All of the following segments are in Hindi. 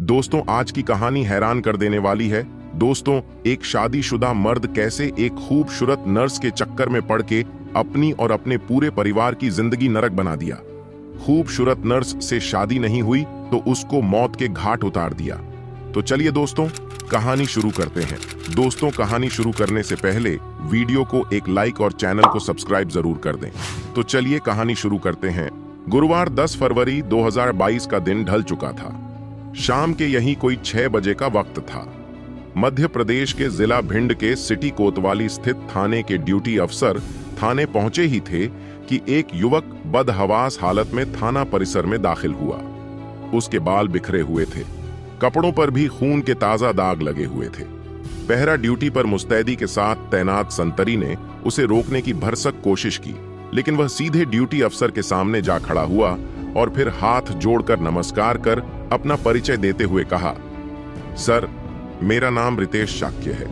दोस्तों, आज की कहानी हैरान कर देने वाली है। दोस्तों, एक शादीशुदा मर्द कैसे एक खूबसूरत नर्स के चक्कर में पड़ के अपनी और अपने पूरे परिवार की जिंदगी नरक बना दिया। खूबसूरत नर्स से शादी नहीं हुई तो उसको मौत के घाट उतार दिया। तो चलिए दोस्तों, कहानी शुरू करते हैं। दोस्तों, कहानी शुरू करने से पहले वीडियो को एक लाइक और चैनल को सब्सक्राइब जरूर कर दें। तो चलिए कहानी शुरू करते हैं। गुरुवार 10 फरवरी 2022 का दिन ढल चुका था। शाम के यही कोई 6 बजे का वक्त था। मध्य प्रदेश के जिला भिंड के सिटी कोतवाली स्थित थाने के ड्यूटी अफसर थाने पहुंचे ही थे कि एक युवक बदहवास हालत में थाना परिसर में दाखिल हुआ। उसके बाल बिखरे हुए थे, कपड़ों पर भी खून के ताजा दाग लगे हुए थे। पहरा ड्यूटी पर मुस्तैदी के साथ तैनात संतरी ने उसे रोकने की भरसक कोशिश की, लेकिन वह सीधे ड्यूटी अफसर के सामने जा खड़ा हुआ और फिर हाथ जोड़कर नमस्कार कर अपना परिचय देते हुए कहा, सर, मेरा नाम रितेश शाक्य है।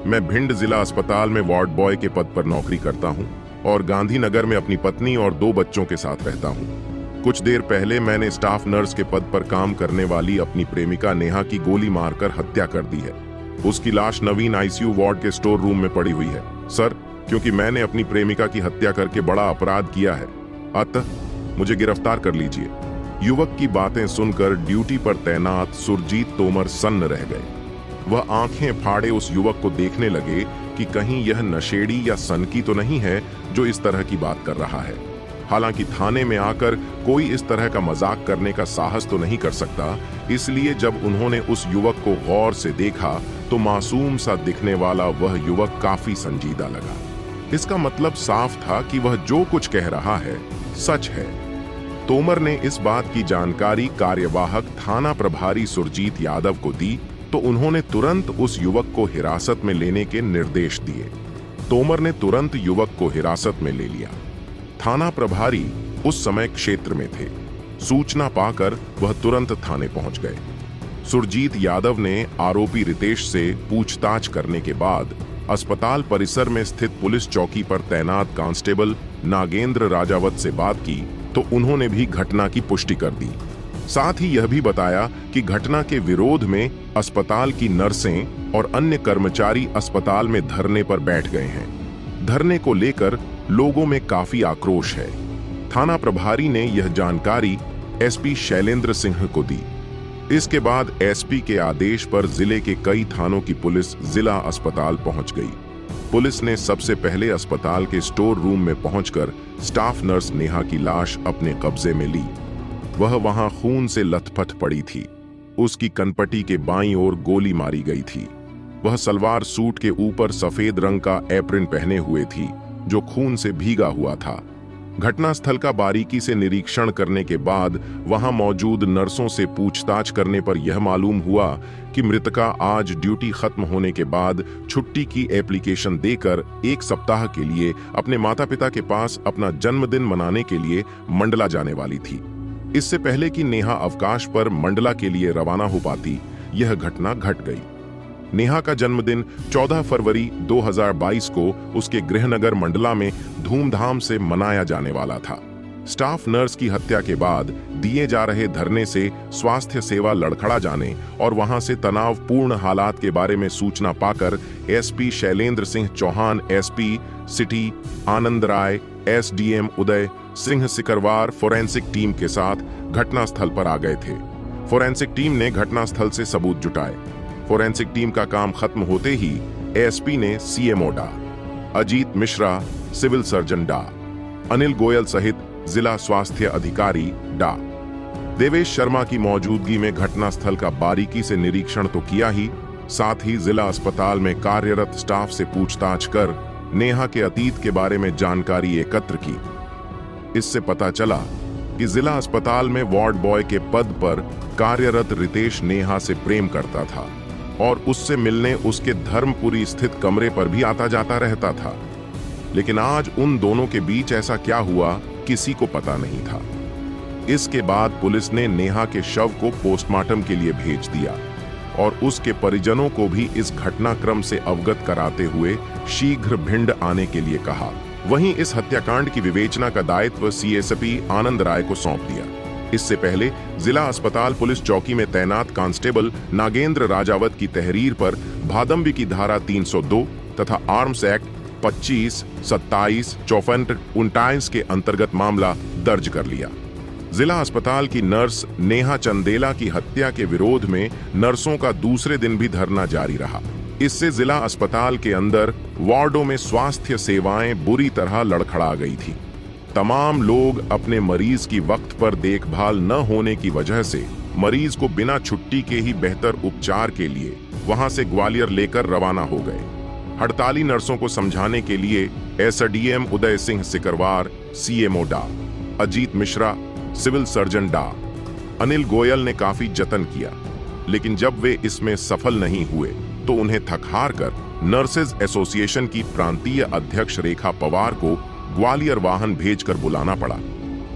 मैं भिंड जिला अस्पताल में वार्ड बॉय के पद पर नौकरी करता हूं और गांधीनगर में अपनी पत्नी और 2 बच्चों के साथ रहता हूं। कुछ देर पहले मैंने स्टाफ नर्स के पद पर काम करने वाली अपनी प्रेमिका नेहा की गोली मारकर हत्या कर दी है। उसकी लाश नवीन आईसीयू वार्ड के स्टोर रूम में पड़ी हुई है। सर, क्योंकि मैंने अपनी प्रेमिका की हत्या करके बड़ा अपराध किया है, अतः मुझे गिरफ्तार कर लीजिए। युवक की बातें सुनकर ड्यूटी पर तैनात सुरजीत तोमर सन्न रह गए। वह आंखें फाड़े उस युवक को देखने लगे कि कहीं यह नशेड़ी या सनकी तो नहीं है जो इस तरह की बात कर रहा है। हालांकि थाने में आकर कोई इस तरह का मजाक करने का साहस तो नहीं कर सकता, इसलिए जब उन्होंने उस युवक को गौर से देखा तो मासूम सा दिखने वाला वह युवक काफी संजीदा लगा। इसका मतलब साफ था कि वह जो कुछ कह रहा है सच है। तोमर ने इस बात की जानकारी कार्यवाहक थाना प्रभारी सुरजीत यादव को दी तो उन्होंने तुरंत उस युवक को हिरासत में लेने के निर्देश दिए। तोमर ने तुरंत युवक को हिरासत में ले लिया। थाना प्रभारी उस समय क्षेत्र में थे। सूचना पाकर वह तुरंत थाने पहुंच गए। सुरजीत यादव ने आरोपी रितेश से पूछताछ करने के बाद अस्पताल परिसर में स्थित पुलिस चौकी पर तैनात कांस्टेबल नागेंद्र राजावत से बात की तो उन्होंने भी घटना की पुष्टि कर दी। साथ ही यह भी बताया कि घटना के विरोध में अस्पताल की नर्सें और अन्य कर्मचारी अस्पताल में धरने पर बैठ गए हैं। धरने को लेकर लोगों में काफी आक्रोश है। थाना प्रभारी ने यह जानकारी एसपी शैलेंद्र सिंह को दी। इसके बाद एसपी के आदेश पर जिले के कई थानों की पुलिस जिला अस्पताल पहुंच गई। पुलिस ने सबसे पहले अस्पताल के स्टोर रूम में पहुंचकर स्टाफ नर्स नेहा की लाश अपने कब्जे में ली। वह वहां खून से लथपथ पड़ी थी। उसकी कनपटी के बाईं ओर गोली मारी गई थी। वह सलवार सूट के ऊपर सफेद रंग का एप्रिन पहने हुए थी जो खून से भीगा हुआ था। घटनास्थल का बारीकी से निरीक्षण करने के बाद वहां मौजूद नर्सों से पूछताछ करने पर यह मालूम हुआ कि मृतका आज ड्यूटी खत्म होने के बाद छुट्टी की एप्लीकेशन देकर 1 सप्ताह के लिए अपने माता पिता के पास अपना जन्मदिन मनाने के लिए मंडला जाने वाली थी। इससे पहले कि नेहा अवकाश पर मंडला के लिए रवाना हो पाती, यह घटना घट गई। नेहा का जन्मदिन 14 फरवरी 2022 को उसके गृहनगर मंडला में धूमधाम से मनाया जाने वाला था। स्टाफ नर्स की हत्या के बाद दिए जा रहे धरने से स्वास्थ्य सेवा लड़खड़ा जाने और वहां से तनावपूर्ण हालात के बारे में सूचना पाकर SP Shailendra Singh Chauhan, SP city Anand Rai, SDM Uday Singh Sikarwar forensic team के साथ घटनास्थल पर आ गए थे। फोरेंसिक टीम ने घटनास्थल से सबूत जुटाए। फोरेंसिक टीम का काम खत्म होते ही एसपी ने सीएमओ डा, अजीत मिश्रा सिविल सर्जन डा, अनिल गोयल सहित जिला स्वास्थ्य अधिकारी डा देवेश शर्मा की मौजूदगी में घटनास्थल का बारीकी से निरीक्षण तो किया ही, साथ ही जिला अस्पताल में कार्यरत स्टाफ से पूछताछ कर नेहा के अतीत के बारे में जानकारी एकत्र की। इससे पता चला कि जिला अस्पताल में वार्ड बॉय के पद पर कार्यरत रितेश नेहा से प्रेम करता था और उससे मिलने उसके धर्मपुरी स्थित कमरे पर भी आता जाता रहता था। लेकिन आज उन दोनों के बीच ऐसा क्या हुआ, किसी को पता नहीं था। इसके बाद पुलिस ने नेहा के शव को पोस्टमार्टम के लिए भेज दिया और उसके परिजनों को भी इस घटनाक्रम से अवगत कराते हुए शीघ्र भिंड आने के लिए कहा। वहीं इस हत्याकांड की विवेचना का दायित्व सीएसपी आनंद राय को सौंप दिया। इससे पहले जिला अस्पताल पुलिस चौकी में तैनात कांस्टेबल नागेंद्र राजावत की तहरीर पर भादंबी की धारा 302 तथा आर्म्स एक्ट 25, 27, 54, 29 के अंतर्गत मामला दर्ज कर लिया। जिला अस्पताल की नर्स नेहा चंदेला की हत्या के विरोध में नर्सों का दूसरे दिन भी धरना जारी रहा। इससे जिला अस्पताल के अंदर वार्डों में स्वास्थ्य सेवाएं बुरी तरह लड़खड़ा गई थी। तमाम लोग अपने मरीज की वक्त पर देखभाल न होने की वजह से मरीज को बिना छुट्टी के ही बेहतर उपचार के लिए वहां से ग्वालियर लेकर रवाना हो गए। हड़ताली नर्सों को समझाने के लिए एसडीएम उदय सिंह सिकरवार, सीएमओ डा अजीत मिश्रा, सिविल सर्जन डा अनिल गोयल ने काफी जतन किया, लेकिन जब वे इसमें सफल नहीं हुए तो उन्हें थकहार कर नर्सेज एसोसिएशन की प्रांतीय अध्यक्ष रेखा पवार को ग्वालियर वाहन भेजकर बुलाना पड़ा,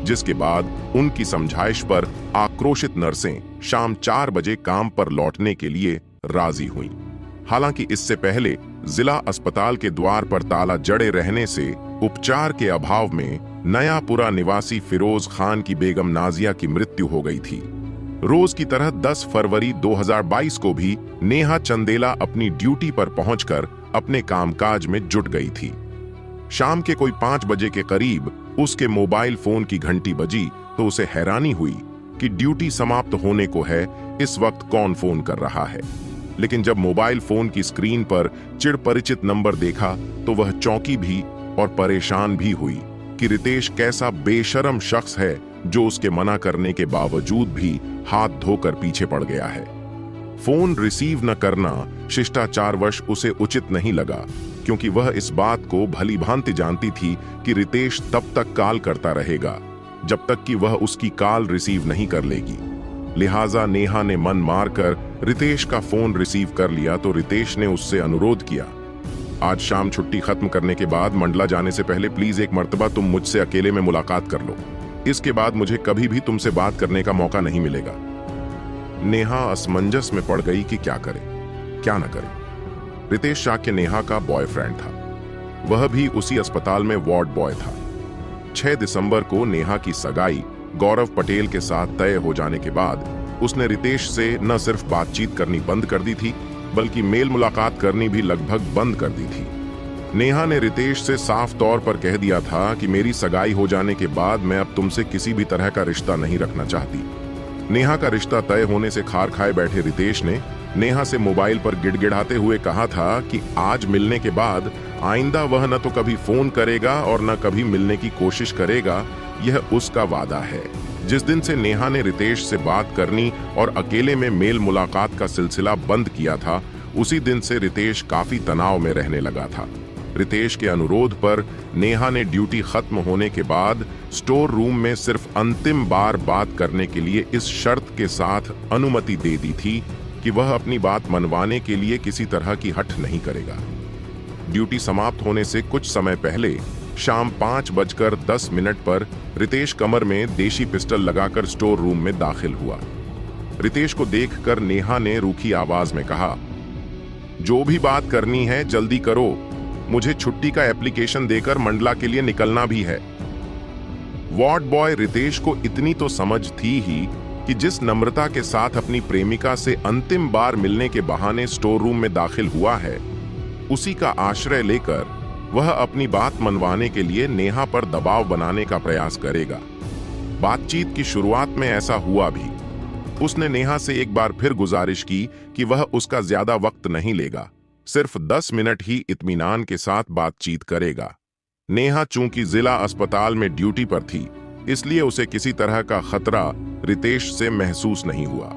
जिसके बाद उनकी समझाइश पर आक्रोशित नर्सें शाम 4 बजे काम पर लौटने के लिए राजी हुईं। हालांकि इससे पहले जिला अस्पताल के द्वार पर ताला जड़े रहने से उपचार के अभाव में नयापुरा निवासी फिरोज खान की बेगम नाजिया की मृत्यु हो गई थी। रोज की तरह 10 फरवरी 2022 को भी नेहा चंदेला अपनी ड्यूटी पर पहुंचकर अपने कामकाज में जुट गई थी। शाम के कोई 5 बजे के करीब उसके मोबाइल फोन की घंटी बजी तो उसे हैरानी हुई कि ड्यूटी समाप्त होने को है, इस वक्त कौन फोन कर रहा है। लेकिन जब मोबाइल फोन की स्क्रीन पर चिरपरिचित नंबर देखा तो वह चौंकी भी और परेशान भी हुई कि रितेश कैसा बेशर्म शख्स है जो उसके मना करने के बावजूद भी हाथ धोकर पीछे पड़ गया है। फोन रिसीव न करना शिष्टाचारवश उसे उचित नहीं लगा, क्योंकि वह इस बात को भली भांति जानती थी कि रितेश तब तक कॉल करता रहेगा जब तक कि वह उसकी कॉल रिसीव नहीं कर लेगी। लिहाजा नेहा ने मन मारकर रितेश का फोन रिसीव कर लिया तो रितेश ने उससे अनुरोध किया, आज शाम छुट्टी खत्म करने के बाद मंडला जाने से पहले प्लीज एक मर्तबा तुम मुझसे अकेले में मुलाकात कर लो। इसके बाद मुझे कभी भी तुमसे बात करने का मौका नहीं मिलेगा। नेहा असमंजस में पड़ गई कि क्या करे क्या न करे। रितेश शाक्य नेहा का बॉयफ्रेंड था, वह भी उसी अस्पताल में वार्ड बॉय था। 6 दिसंबर को नेहा की सगाई गौरव पटेल के साथ तय हो जाने के बाद उसने रितेश से न सिर्फ बातचीत करनी बंद कर दी थी, बल्कि मेल मुलाकात करनी भी लगभग बंद कर दी थी। नेहा ने रितेश से साफ तौर पर कह दिया था कि मेरी सगाई हो जाने के बाद मैं अब तुमसे किसी भी तरह का रिश्ता नहीं रखना चाहती। नेहा का रिश्ता तय होने से खार खाए बैठे रितेश ने नेहा से मोबाइल पर गिड़गिड़ाते हुए कहा था कि आज मिलने के बाद आइंदा वह न तो कभी फोन करेगा और न कभी मिलने की कोशिश करेगा, यह उसका वादा है। जिस दिन से नेहा ने रितेश से बात करनी और अकेले में मेल मुलाकात का सिलसिला बंद किया था, उसी दिन से रितेश काफी तनाव में रहने लगा था। रितेश के अनुरोध पर नेहा ने ड्यूटी खत्म होने के बाद स्टोर रूम में सिर्फ अंतिम बार बात करने के लिए इस शर्त के साथ अनुमति दे दी थी कि वह अपनी बात मनवाने के लिए किसी तरह की हठ नहीं करेगा। ड्यूटी समाप्त होने से कुछ समय पहले शाम 5:10 पर रितेश कमर में देशी पिस्टल लगाकर स्टोर रूम में दाखिल हुआ। रितेश को देखकर नेहा ने रूखी आवाज में कहा, जो भी बात करनी है जल्दी करो, मुझे छुट्टी का एप्लीकेशन देकर मंडला के लिए निकलना भी है। वार्ड बॉय रितेश को इतनी तो समझ थी ही कि जिस नम्रता के साथ अपनी प्रेमिका से अंतिम बार मिलने के बहाने स्टोर रूम में दाखिल हुआ है, उसी का आश्रय लेकर वह अपनी बात मनवाने के लिए नेहा पर दबाव बनाने का प्रयास करेगा। बातचीत की शुरुआत में ऐसा हुआ भी। उसने नेहा से एक बार फिर गुजारिश की कि वह उसका ज्यादा वक्त नहीं लेगा, सिर्फ 10 मिनट ही इत्मीनान के साथ बातचीत करेगा। नेहा चूंकि जिला अस्पताल में ड्यूटी पर थी, इसलिए उसे किसी तरह का खतरा रितेश से महसूस नहीं हुआ।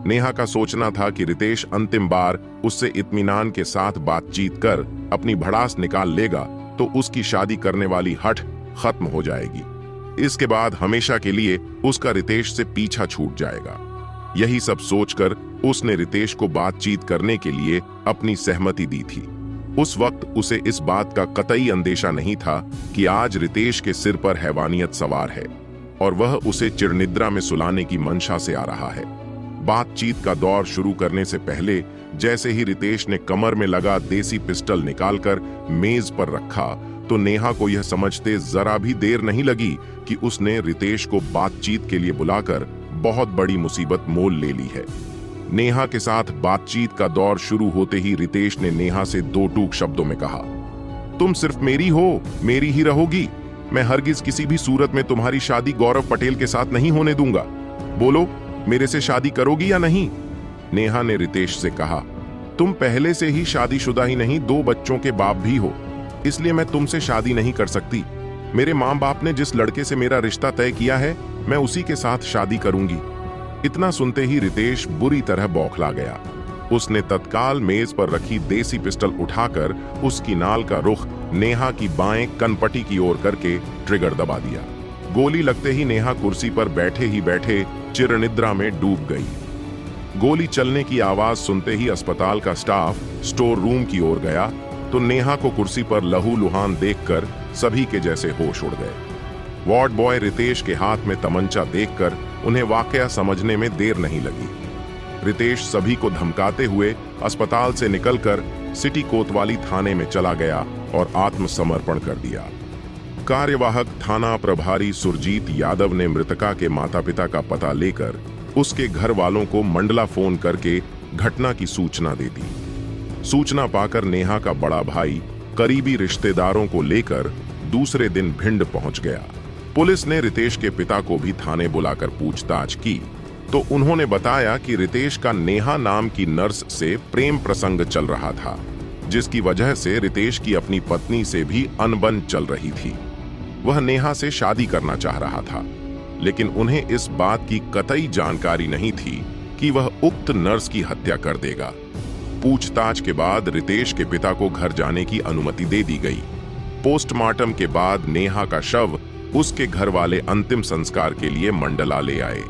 नेहा का सोचना था कि रितेश अंतिम बार उससे इत्मीनान के साथ बातचीत कर अपनी भड़ास निकाल लेगा तो उसकी शादी करने वाली हठ खत्म हो जाएगी। इसके बाद हमेशा के लिए उसका रितेश से पीछा छूट जाएगा। यही सब सोचकर उसने रितेश को बातचीत करने के लिए अपनी सहमति दी थी। उस वक्त उसे इस बात का कतई अंदेशा नहीं था कि आज रितेश के सिर पर हैवानियत सवार है और वह उसे चिरनिद्रा में सुलाने की मंशा से आ रहा है। बातचीत का दौर शुरू करने से पहले जैसे ही रितेश ने कमर में लगा देसी पिस्टल निकालकर मेज पर रखा, तो नेहा को यह समझते जरा भी देर नहीं लगी कि उसने रितेश को बातचीत के लिए बुलाकर बहुत बड़ी मुसीबत मोल ले ली है। नेहा के साथ बातचीत का दौर शुरू होते ही रितेश ने नेहा से दो टूक शब्दों में कहा, तुम सिर्फ मेरी हो, मेरी ही रहोगी। मैं हरगिज किसी भी सूरत में तुम्हारी शादी गौरव पटेल के साथ नहीं होने दूंगा। बोलो, मेरे से शादी करोगी या नहीं? नेहा ने रितेश से कहा, तुम पहले से ही शादीशुदा ही नहीं, 2 बच्चों के बाप भी हो, इसलिए मैं तुमसे शादी नहीं कर सकती। मेरे माँ बाप ने जिस लड़के से मेरा रिश्ता तय किया है, मैं उसी के साथ शादी करूंगी। इतना सुनते ही रितेश बुरी तरह बौखला गया। उसने तत्काल मेज पर रखी देसी पिस्टल उठाकर उसकी नाल का रुख नेहा की बाएं कनपटी की ओर करके ट्रिगर दबा दिया। गोली लगते ही नेहा कुर्सी पर बैठे ही बैठे चिरनिद्रा में डूब गई। गोली चलने की आवाज सुनते ही अस्पताल का स्टाफ स्टोर रूम की ओर गया तो नेहा को कुर्सी पर लहूलुहान देखकर सभी के जैसे होश उड़ गए। वार्ड बॉय रितेश के हाथ में तमंचा देखकर उन्हें वाकया समझने में देर नहीं लगी। रितेश सभी को धमकाते हुए अस्पताल से निकलकर सिटी कोतवाली थाने में चला गया और आत्मसमर्पण कर दिया। कार्यवाहक थाना प्रभारी सुरजीत यादव ने मृतका के माता पिता का पता लेकर उसके घर वालों को मंडला फोन करके घटना की सूचना दे दी। सूचना पाकर नेहा का बड़ा भाई करीबी रिश्तेदारों को लेकर दूसरे दिन भिंड पहुंच गया। पुलिस ने रितेश के पिता को भी थाने बुलाकर पूछताछ की तो उन्होंने बताया कि रितेश का नेहा नाम की नर्स से प्रेम प्रसंग चल रहा था, जिसकी वजह से रितेश की अपनी पत्नी से भी अनबन चल रही थी। वह नेहा से शादी करना चाह रहा था, लेकिन उन्हें इस बात की कतई जानकारी नहीं थी कि वह उक्त नर्स की हत्या कर देगा। पूछताछ के बाद रितेश के पिता को घर जाने की अनुमति दे दी गई। पोस्टमार्टम के बाद नेहा का शव उसके घर वाले अंतिम संस्कार के लिए मंडला ले आए।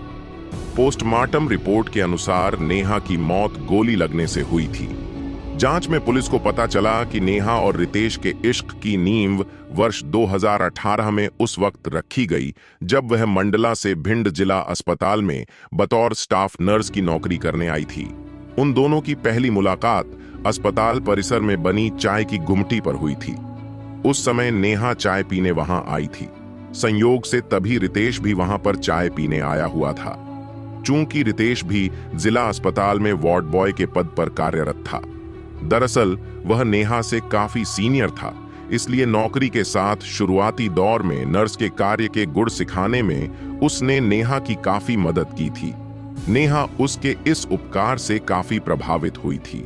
पोस्टमार्टम रिपोर्ट के अनुसार नेहा की मौत गोली लगने से हुई थी। जांच में पुलिस को पता चला कि नेहा और रितेश के इश्क की नींव वर्ष 2018 में उस वक्त रखी गई जब वह मंडला से भिंड जिला अस्पताल में बतौर स्टाफ नर्स की नौकरी करने आई थी। उन दोनों की पहली मुलाकात अस्पताल परिसर में बनी चाय की गुमटी पर हुई थी। उस समय नेहा चाय पीने वहां आई थी। संयोग से तभी रितेश भी वहां पर चाय पीने आया हुआ था। चूंकि रितेश भी जिला अस्पताल में वार्ड बॉय के पद पर कार्यरत था। दरअसल वह नेहा से काफी सीनियर था, इसलिए नौकरी के साथ शुरुआती दौर में नर्स के कार्य के गुण सिखाने में उसने नेहा की काफी मदद की थी। नेहा उसके इस उपकार से काफी प्रभावित हुई थी।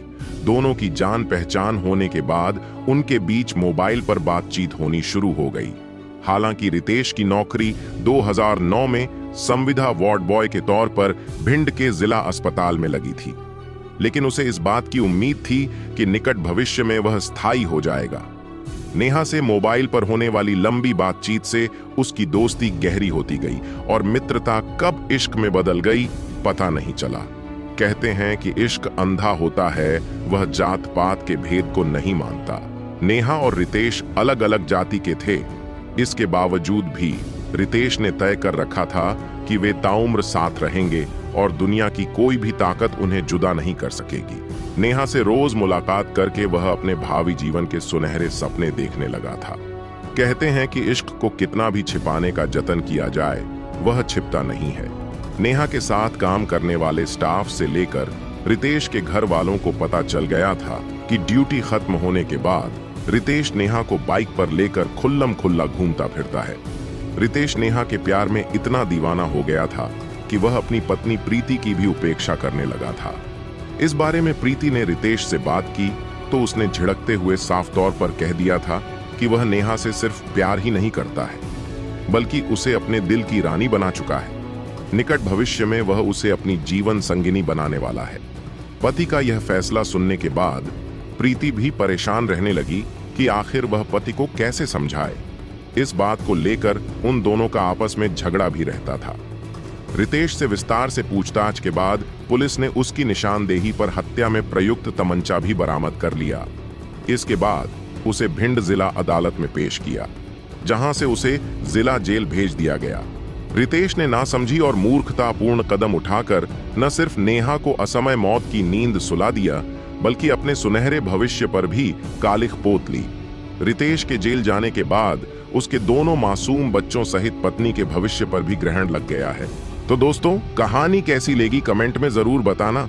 दोनों की जान पहचान होने के बाद उनके बीच मोबाइल पर बातचीत होनी शुरू हो गई। हालांकि रितेश की नौकरी 2009 में संविदा वार्ड बॉय के तौर पर भिंड के जिला अस्पताल में लगी थी, लेकिन उसे इस बात की उम्मीद थी कि निकट भविष्य में वह स्थायी हो जाएगा। नेहा से मोबाइल पर होने वाली लंबी बातचीत से उसकी दोस्ती गहरी होती गई और मित्रता कब इश्क में बदल गई पता नहीं चला। कहते हैं कि इश्क अंधा होता है, वह जात पात के भेद को नहीं मानता। नेहा और रितेश अलग अलग जाति के थे। इसके बावजूद भी रितेश ने तय कर रखा था कि वे ताउम्र साथ रहेंगे और दुनिया की कोई भी ताकत उन्हें जुदा नहीं कर सकेगी। नेहा से रोज मुलाकात करके वह अपने भावी जीवन के सुनहरे सपने देखने लगा था। कहते हैं कि इश्क को कितना भी छिपाने का जतन किया जाए, वह छिपता नहीं है। नेहा के साथ काम करने वाले स्टाफ से लेकर रितेश के घर वालों को पता चल गया था कि ड्यूटी खत्म होने के बाद रितेश नेहा को बाइक पर लेकर खुल्लम खुल्ला घूमता फिरता है। रितेश नेहा के प्यार में इतना दीवाना हो गया था कि वह अपनी पत्नी प्रीति की भी उपेक्षा करने लगा था। इस बारे में प्रीति ने रितेश से बात की तो उसने झिड़कते हुए साफ तौर पर कह दिया था कि वह नेहा से सिर्फ प्यार ही नहीं करता है, बल्कि उसे अपने दिल की रानी बना चुका है। निकट भविष्य में वह उसे अपनी जीवन संगिनी बनाने वाला है। पति का यह फैसला सुनने के बाद प्रीति भी परेशान रहने लगी कि आखिर वह पति को कैसे समझाए। इस बात को लेकर उन दोनों का आपस में झगड़ा भी रहता था। रितेश से विस्तार से पूछताछ के बाद पुलिस ने उसकी निशानदेही पर हत्या में प्रयुक्त तमंचा भी बरामद कर लिया। इसके बाद उसे भिंड जिला अदालत में पेश किया, जहां से उसे जिला जेल भेज दिया गया। रितेश ने नासमझी और मूर्खतापूर्ण कदम उठाकर न सिर्फ नेहा को असमय मौत की नींद सुला दिया, बल्कि अपने सुनहरे भविष्य पर भी कालिख पोत ली। रितेश के जेल जाने के बाद उसके दोनों मासूम बच्चों सहित पत्नी के भविष्य पर भी ग्रहण लग गया है। तो दोस्तों, कहानी कैसी लगी कमेंट में जरूर बताना।